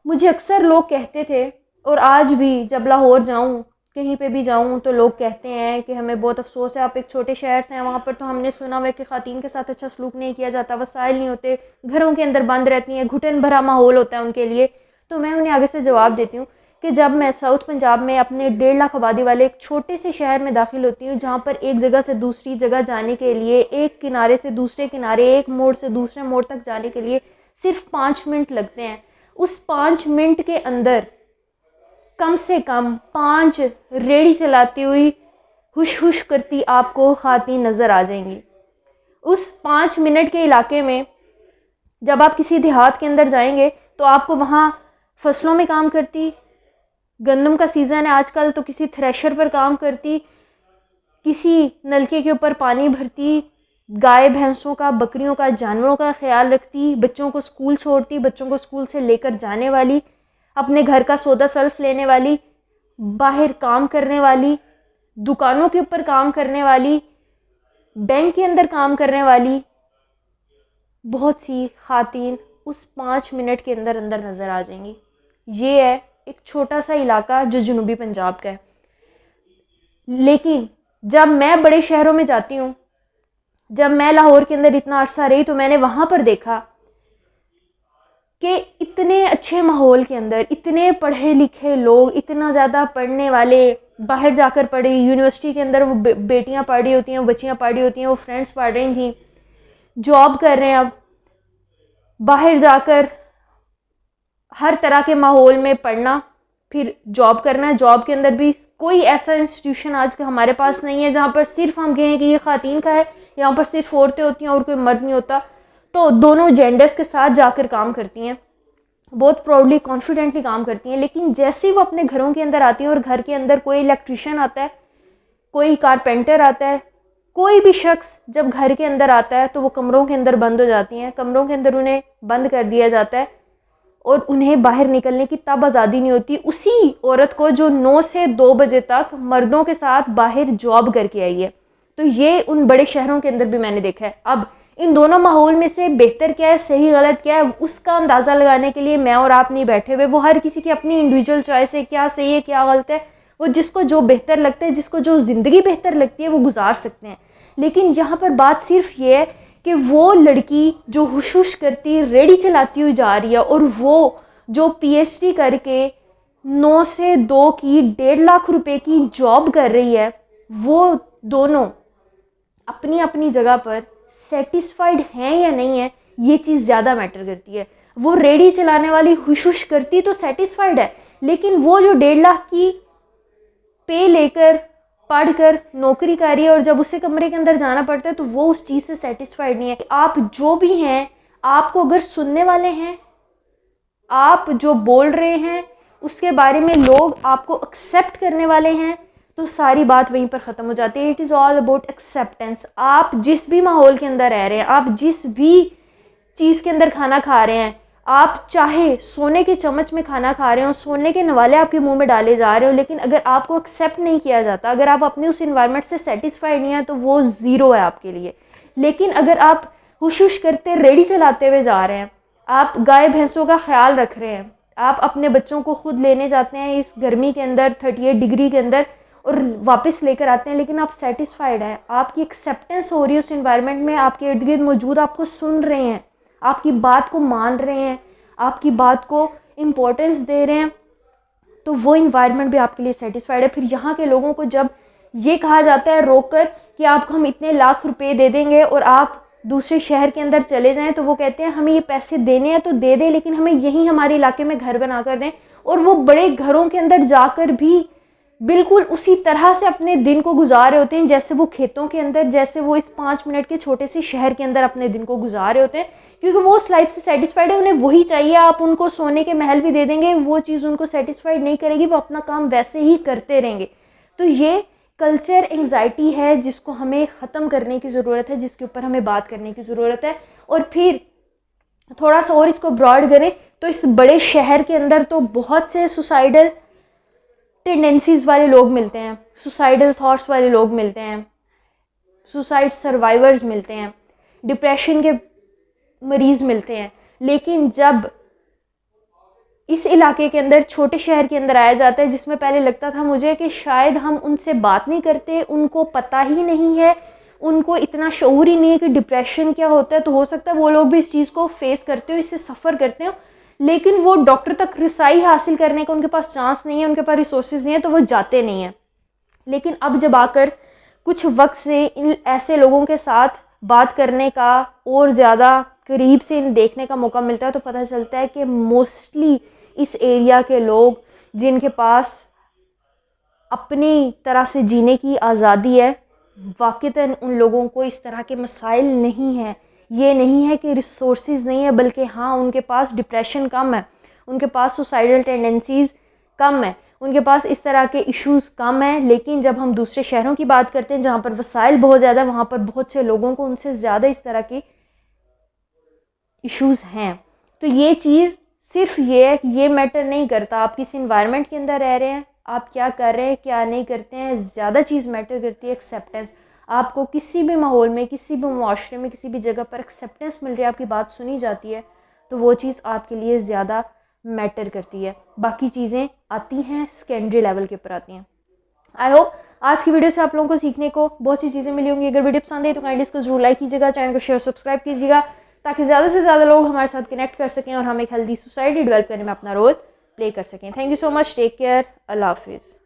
मुझे अक्सर लोग कहते थे, और आज भी जब लाहौर जाऊँ, कहीं पे भी जाऊँ, तो लोग कहते हैं कि हमें बहुत अफसोस है, आप एक छोटे शहर से हैं, वहाँ पर तो हमने सुना हुआ है कि ख़वातीन के साथ अच्छा सलूक नहीं किया जाता, वसाइल नहीं होते, घरों के अंदर बंद रहती हैं, घुटन भरा माहौल होता है उनके लिए। तो मैं उन्हें आगे से जवाब देती हूँ कि जब मैं साउथ पंजाब में अपने 1.5 लाख आबादी वाले एक छोटे से शहर में दाखिल होती हूँ, जहाँ पर एक जगह से दूसरी जगह जाने के लिए, एक किनारे से दूसरे किनारे, एक मोड़ से दूसरे मोड़ तक जाने के लिए सिर्फ 5 मिनट लगते हैं। उस 5 मिनट के अंदर कम से कम 5 रेड़ी चलाती हुई हुश हुश करती आपको ख़वातीन नज़र आ जाएंगी। उस 5 मिनट के इलाके में जब आप किसी देहात के अंदर जाएंगे तो आपको वहाँ फसलों में काम करती, गंदम का सीज़न है आजकल तो किसी थ्रेशर पर काम करती, किसी नलके के ऊपर पानी भरती, गाय भैंसों का, बकरियों का, जानवरों का ख्याल रखती, बच्चों को स्कूल छोड़ती, बच्चों को स्कूल से लेकर जाने वाली, अपने घर का सौदा सल्फ लेने वाली, बाहर काम करने वाली, दुकानों के ऊपर काम करने वाली, बैंक के अंदर काम करने वाली, बहुत सी ख़वातीन उस 5 मिनट के अंदर अंदर नज़र आ जाएंगी। ये है एक छोटा सा इलाका जो जनूबी पंजाब का है। लेकिन जब मैं बड़े शहरों में जाती हूँ, जब मैं लाहौर के अंदर इतना अरसा रही, तो मैंने वहाँ पर देखा कि इतने अच्छे माहौल के अंदर इतने पढ़े लिखे लोग, इतना ज़्यादा पढ़ने वाले, बाहर जाकर पढ़े, यूनिवर्सिटी के अंदर वो बेटियाँ पढ़ रही होती हैं, वो बच्चियाँ पढ़ रही होती हैं, वो फ्रेंड्स पढ़ रही थी, जॉब कर रहे हैं, अब बाहर जाकर हर तरह के माहौल में पढ़ना, फिर जॉब करना। जॉब के अंदर भी कोई ऐसा इंस्टीट्यूशन आज का हमारे पास नहीं है जहाँ पर सिर्फ हम कहें कि ये ख़वातीन का है, यहाँ पर सिर्फ औरतें होती हैं और कोई मर्द नहीं होता। तो दोनों जेंडर्स के साथ जाकर काम करती हैं, बहुत प्राउडली कॉन्फिडेंटली काम करती हैं। लेकिन जैसे ही वो अपने घरों के अंदर आती हैं और घर के अंदर कोई इलेक्ट्रिशियन आता है, कोई कारपेंटर आता है, कोई भी शख्स जब घर के अंदर आता है, तो वो कमरों के अंदर बंद हो जाती हैं, कमरों के अंदर उन्हें बंद कर दिया जाता है और उन्हें बाहर निकलने की तब आज़ादी नहीं होती उसी औरत को जो 9 से 2 बजे तक मर्दों के साथ बाहर जॉब करके आई है। तो ये उन बड़े शहरों के अंदर भी मैंने देखा है। अब इन दोनों माहौल में से बेहतर क्या है, सही गलत क्या है, उसका अंदाज़ा लगाने के लिए मैं और आप नहीं बैठे हुए। वो हर किसी की अपनी इंडिविजुअल चॉइस है, क्या सही है क्या गलत है, वो जिसको जो बेहतर लगता है, जिसको जो ज़िंदगी बेहतर लगती है, वो गुजार सकते हैं। लेकिन यहाँ पर बात सिर्फ ये है कि वो लड़की जो हुश हुश करती रेडी चलाती हुई जा रही है और वो जो पीएचडी करके 9 से 2 की 1.5 लाख रुपए की जॉब कर रही है, वो दोनों अपनी अपनी जगह पर सेटिस्फाइड हैं या नहीं है, ये चीज़ ज़्यादा मैटर करती है। वो रेडी चलाने वाली हुश हुश करती तो सेटिस्फाइड है, लेकिन वो जो 1.5 लाख की पे लेकर पढ़कर नौकरी कर रही है और जब उसे कमरे के अंदर जाना पड़ता है तो वो उस चीज़ से सेटिस्फाइड नहीं है। आप जो भी हैं, आपको अगर सुनने वाले हैं, आप जो बोल रहे हैं उसके बारे में लोग आपको एक्सेप्ट करने वाले हैं, तो सारी बात वहीं पर ख़त्म हो जाती है। It is all about acceptance. आप जिस भी माहौल के अंदर रह रहे हैं, आप जिस भी चीज़ के अंदर खाना खा रहे हैं, आप चाहे सोने के चम्मच में खाना खा रहे हो, सोने के नवाले आपके मुंह में डाले जा रहे हो, लेकिन अगर आपको एक्सेप्ट नहीं किया जाता, अगर आप अपने उस इन्वायरमेंट से सेटिस्फाइड नहीं है, तो वो ज़ीरो है आपके लिए। लेकिन अगर आप हुश हुश करते रेडी चलाते हुए जा रहे हैं, आप गाय भैंसों का ख्याल रख रहे हैं, आप अपने बच्चों को खुद लेने जाते हैं इस गर्मी के अंदर 38 डिग्री के अंदर और वापस लेकर आते हैं, लेकिन आप सेटिस्फाइड हैं, आपकी एक्सेप्टेंस हो रही है उस इन्वायरमेंट में, आपके इर्द गिर्द मौजूद आपको सुन रहे हैं, आपकी बात को मान रहे हैं, आपकी बात को इम्पोर्टेंस दे रहे हैं, तो वो इन्वायरमेंट भी आपके लिए सेटिस्फाइड है। फिर यहाँ के लोगों को जब ये कहा जाता है रोक कर कि आपको हम इतने लाख रुपए दे देंगे और आप दूसरे शहर के अंदर चले जाएं, तो वो कहते हैं हमें ये पैसे देने हैं तो दे दें, लेकिन हमें यहीं हमारे इलाके में घर बना कर दें। और वो बड़े घरों के अंदर जाकर भी बिल्कुल उसी तरह से अपने दिन को गुजार रहे होते हैं जैसे वो खेतों के अंदर, जैसे वो इस 5 मिनट के छोटे से शहर के अंदर अपने दिन को गुजार रहे होते हैं, क्योंकि वो उस लाइफ से सेटिस्फाइड है, उन्हें वही चाहिए। आप उनको सोने के महल भी दे देंगे, वो चीज़ उनको सेटिस्फाइड नहीं करेगी, वो अपना काम वैसे ही करते रहेंगे। तो ये कल्चर एंग्जाइटी है जिसको हमें ख़त्म करने की ज़रूरत है, जिसके ऊपर हमें बात करने की ज़रूरत है। और फिर थोड़ा सा और इसको ब्रॉड करें तो इस बड़े शहर के अंदर तो बहुत से सुसाइडल टेंडेंसीज़ वाले लोग मिलते हैं, सुसाइडल थॉट्स वाले लोग मिलते हैं, सुसाइड सर्वाइवर्स मिलते हैं, डिप्रेशन के मरीज़ मिलते हैं। लेकिन जब इस इलाके के अंदर, छोटे शहर के अंदर आया जाता है, जिसमें पहले लगता था मुझे कि शायद हम उनसे बात नहीं करते, उनको पता ही नहीं है, उनको इतना शऊर ही नहीं है कि डिप्रेशन क्या होता है। तो हो सकता है वो लोग भी इस चीज़ को फेस करते हो, इससे सफ़र करते हो, लेकिन वो डॉक्टर तक रसाई हासिल करने का उनके पास चांस नहीं है, उनके पास रिसोर्सेज नहीं है, तो वो जाते नहीं हैं। लेकिन अब जब आकर कुछ वक्त से इन ऐसे लोगों के साथ बात करने का और ज़्यादा करीब से इन देखने का मौका मिलता है, तो पता चलता है कि मोस्टली इस एरिया के लोग जिनके पास अपनी तरह से जीने की आज़ादी है, वाक़तन उन लोगों को इस तरह के मसाइल नहीं हैं। ये नहीं है कि रिसोर्सेज नहीं है, बल्कि हाँ, उनके पास डिप्रेशन कम है, उनके पास सुसाइडल टेंडेंसीज़ कम है, उनके पास इस तरह के इश्यूज़ कम हैं। लेकिन जब हम दूसरे शहरों की बात करते हैं जहाँ पर वसाइल बहुत ज़्यादा, वहाँ पर बहुत से लोगों को उनसे ज़्यादा इस तरह की इश्यूज़ हैं। तो ये चीज़ सिर्फ ये है कि ये मैटर नहीं करता आप किस इन्वायरमेंट के अंदर रह रहे हैं, आप क्या कर रहे हैं, क्या नहीं करते हैं। ज़्यादा चीज़ मैटर करती है एक्सेप्टेंस। आपको किसी भी माहौल में, किसी भी मुआशरे में, किसी भी जगह पर एक्सेप्टेंस मिल रही है, आपकी बात सुनी जाती है, तो वो चीज़ आपके लिए ज़्यादा मैटर करती है। बाकी चीज़ें आती हैं सेकेंडरी लेवल के ऊपर आती हैं। आई होप आज की वीडियो से आप लोगों को सीखने को बहुत सी चीज़ें मिली होंगी। अगर वीडियो पसंद है तो काइंडली इसको जरूर लाइक कीजिएगा, चैनल को शेयर सब्सक्राइब कीजिएगा, ताकि ज़्यादा से ज़्यादा लोग हमारे साथ कनेक्ट कर सकें और हम एक हेल्दी सोसाइटी डेवलप करने में अपना रोल प्ले कर सकें। Thank you so much, take care, अल्लाह हाफिज़।